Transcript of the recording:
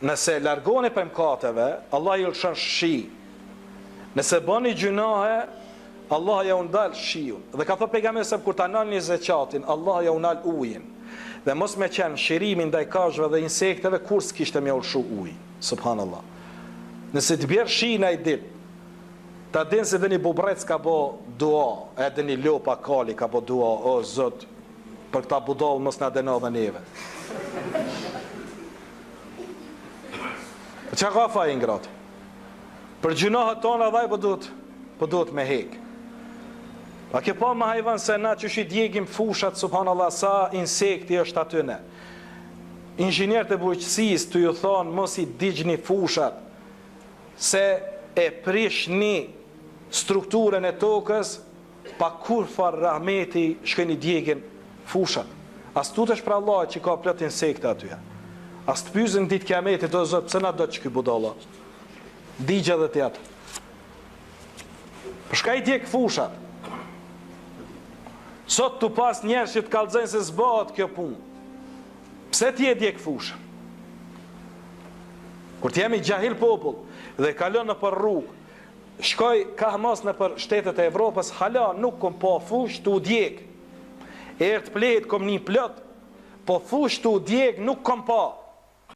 nëse largoni për mëkateve, Allah ju lëshon shi. Nëse bëni gjunahe, Allah ja undal shiun. Dhe ka thënë pejgamberi se kur ta nalni zeqatin, Allah ja undal ujin. Dhe mos me qenë shirimin ndaj kafshëve dhe insekteve, kur s'kishte me ulshu ujë. Subhanallah. Nëse të bjerë shi në i dit, ta din se dhe një bubrec ka bo dua, edhe një lopa kali ka bo dua, o Zot, për këta budallë mos na dëno dhe neve. Që ka fa i ngratë? Për gjunohët tona dhaj po duhet me hek. A ke pa më hajvan se na që shi djegim fushat, subhanallah, sa insekti është atyne. Inxhinierët e bujqësis të ju thonë mos i digjni fushat, se e prish një strukturën e tokës, pa kur far rahmeti shkeni djegin fushat. As tutesh për Allah që ka plot insekte atyja. As të pyzën ditë kiametit, o Zot, pse na do që ky budalla? Digja dhe tjetë. Për shka i djek fushat? Sot të pas njerë që të kallëzojnë se zbohet kjo punë. Pse ti e djek fushën? Kur të jemi gjahil popull dhe kalon në për rrugë, shkoj ka mos në për shtetet e Evropës, hala nuk kom po fush të u djek. Ertë pletë kom një plot, po fush të u djek nuk kom po.